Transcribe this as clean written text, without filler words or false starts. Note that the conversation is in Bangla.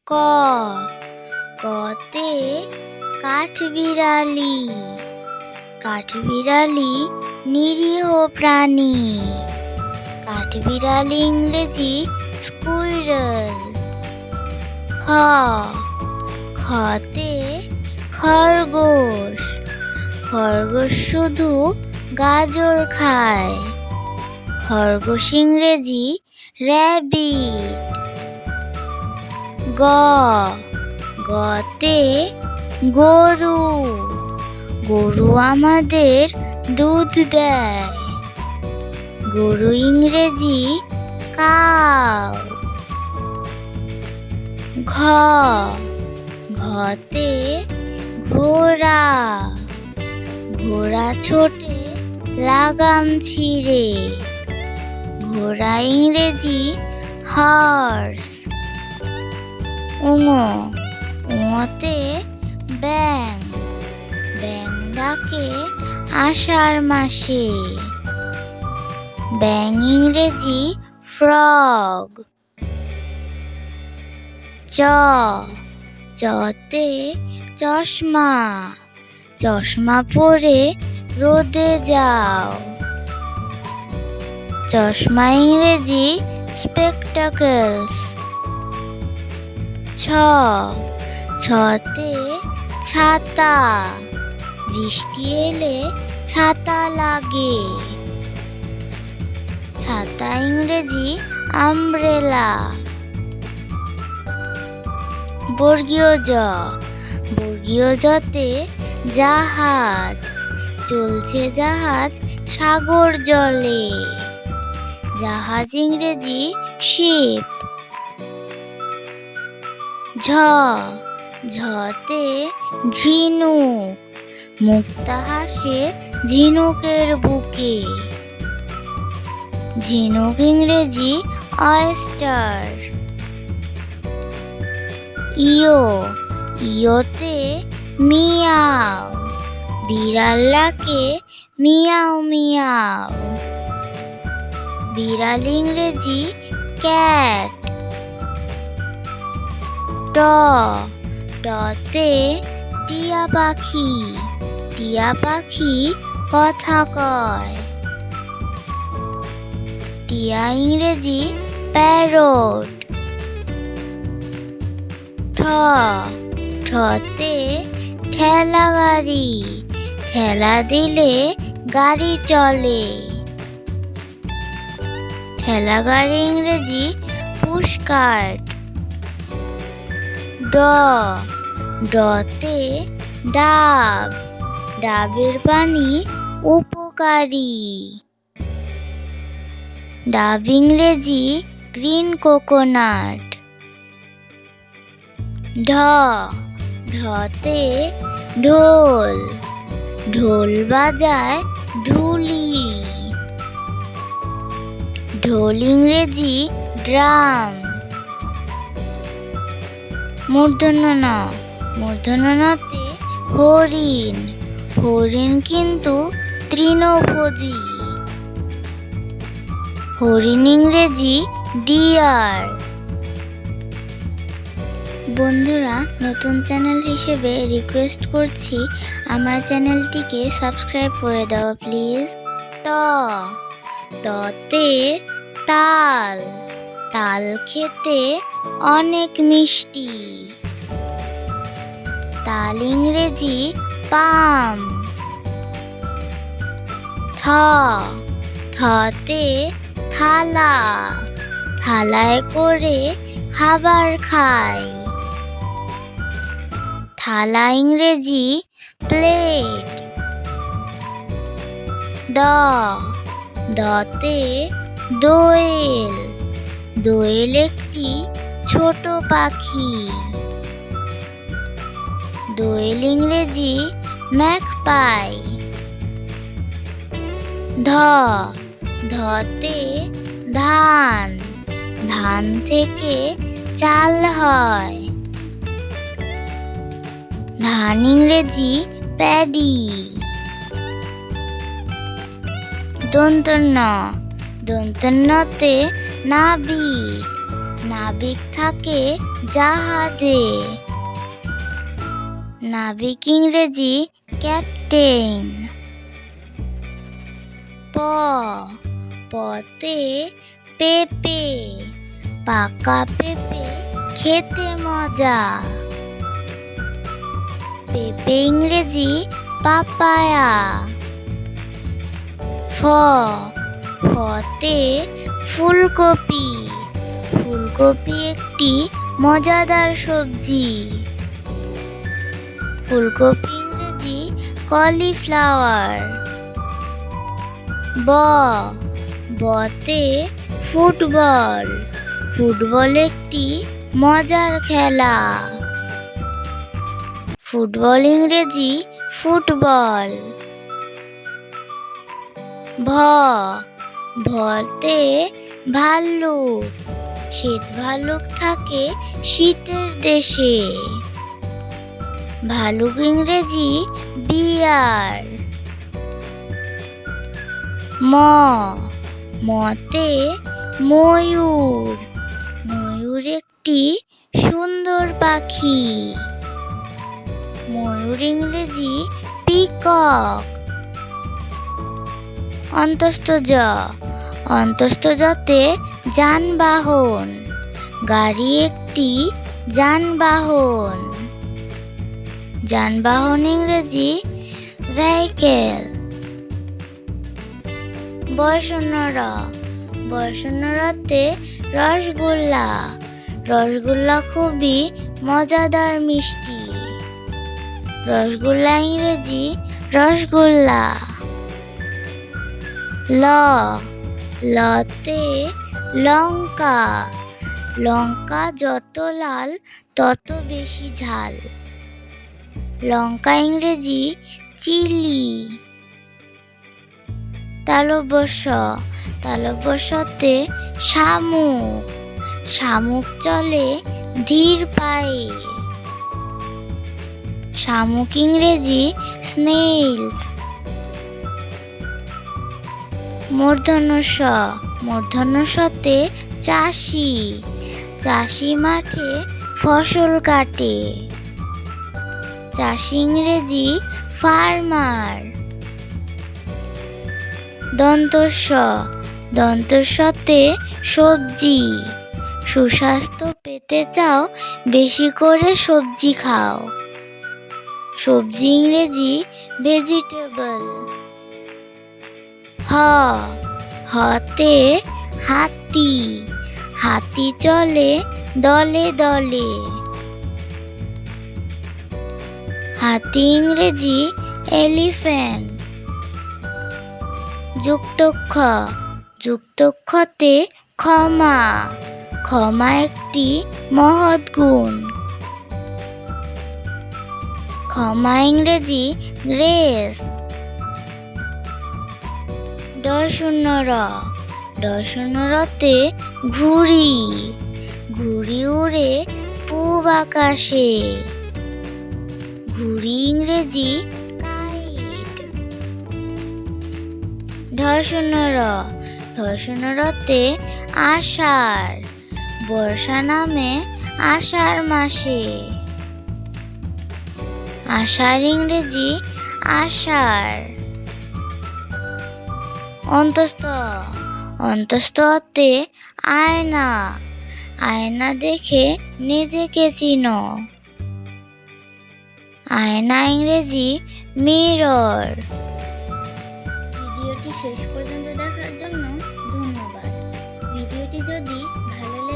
ক কতে কাঠবিড়ালি। কাঠবিড়ালি নিরীহ প্রাণী। কাঠবিড়ালি ইংরেজি স্কুইরল। খ খতে খরগোশ। খরগোশ শুধু গাজর খায়। খরগোশ ইংরেজি র্যাবিট। গ গতে গরু। গরু আমাদের দুধ দেয়। গরু ইংরেজি কাউ। ঘ ঘতে ঘোড়া। ঘোড়া ছোটে লাগাম ছিঁড়ে। ঘোড়া ইংরেজি হর্স। ঙতে ব্যাঙ। ব্যাঙ ডাকে আষাঢ় মাসে। ব্যাঙ ইংরেজি ফ্রগ। চতে চশমা। চশমা পরে রোদে যাও। চশমা ইংরেজি স্পেকটাকলস। ছতে ছাতা। বৃষ্টি এলে ছাতা লাগে। ছাতা ইংরেজি আমব্রেলা। বর্গীয় জ। বর্গীয় জতে জাহাজ। চলছে জাহাজ সাগর জলে। জাহাজ ইংরেজি শিপ। ঝতে ঝিনুক। মুক্তা হাসে ঝিনুকের বুকে। ঝিনুক ইংরেজি অয়েস্টার। ইয়োতে মিয়াও। বিড়াল ডাকে মিয়াও মিয়াও। বিড়াল ইংরেজি ক্যাট। টতে টিয়া পাখি। টিয়া পাখি কথা কয়। টিয়া ইংরেজি প্যারট। ঠতে ঠেলা গাড়ি। ঠেলা দিলে গাড়ি চলে। ঠেলা গাড়ি ইংরেজি পুশকার্ট। ডতে ডাব। ডাবের পানি উপকারী। ডাব ইংরেজি গ্রিন কোকোনাট। ঢতে ঢোল। ঢোল বাজায় ঢুলি। ঢোল ইংরেজি ড্রাম। মূর্ধন্য ণ। মূর্ধন্য ণতে হরিণ। হরিণ কিন্তু তৃণভোজী। হরিণ ইংরেজি ডিয়ার। বন্ধুরা, নতুন চ্যানেল হিসেবে রিকোয়েস্ট করছি আমার চ্যানেলটিকে সাবস্ক্রাইব করে দাও প্লিজ। ততে তাল। তাল খেতে অনেক মিষ্টি। তাল ইংরেজি পাম। থতে থালা। থালায় করে খাবার খায়। থালা ইংরেজি প্লেট। দতে দোয়েল। দোয়েল একটি ছোট পাখি। দোয়েল ইংরেজি ম্যাকপাই। ধতে ধান। ধান থেকে চাল হয়। ধান ইংরেজি প্যাডি। দন্তন্য। দন্তন্যতে নাবিক। নাবিক থাকে জাহাজে। নাবিক ইংরেজি ক্যাপ্টেন। পতে পেঁপে, পাকা পেঁপে খেতে মজা। পেঁপে ইংরেজি পাপায়া। ফতে ফুলকপি, ফুলকপি একটি মজাদার সবজি। ফুলকপি ইংরেজি কলিফ্লাওয়ার। বতে ফুটবল, ফুটবল একটি মজার খেলা। ফুটবল ইংরেজি ফুটবল। ভতে ভাল্লুক, শ্বেত ভাল্লুক থাকে শীতের দেশে। ভালুক ইংরেজি বিয়ার। মতে ময়ূর, ময়ূর একটি সুন্দর পাখি। ময়ূর ইংরেজি পিকক। অন্তস্থ-তে যানবাহন, গাড়ি একটি যানবাহন। যানবাহন ইংরেজি ভেহিকেল। বয়সন্নরতে রসগোল্লা, রসগোল্লা খুবই মজাদার মিষ্টি। রসগোল্লা ইংরেজি রসগোল্লা। লতে লঙ্কা, লঙ্কা যত লাল তত বেশি ঝাল। লঙ্কা ইংরেজি চিলি। তালব্যস্যতে শামুক, শামুক চলে ধীর পায়ে। শামুক ইংরেজি স্নেইলস। মূর্ধন্যতে চাষি, চাষি মাঠে ফসল কাটে। চাষি ইংরেজি ফার্মার। দন্তস্বতে সবজি, সুস্বাস্থ্য পেতে চাও বেশি করে সবজি খাও। সবজি ইংরেজি ভেজিটেবল। হতে হাতি, হাতি চলে দলে দলে। হাতি ইংরেজি এলিফ্যান্ট। যুক্তক্ষতে ক্ষমা, ক্ষমা একটি মহৎ গুণ। ক্ষমা ইংরেজি গ্রেস। ডয়শূন্যরতে ঘুড়ি, ঘুড়ি উড়ে পূব আকাশে। ঘুড়ি ইংরেজি কাইট। ঢয়শূন্যরতে আষাঢ়, বর্ষা নামে আষাঢ় মাসে। আষাঢ় ইংরেজি আষাঢ়। অন্তস্থতে আয়না, আয়না দেখে নিজেকে চিনো। আয়না ইংরেজি মিরর। ভিডিওটি শেষ পর্যন্ত দেখার জন্য ধন্যবাদ। ভিডিওটি যদি ভালো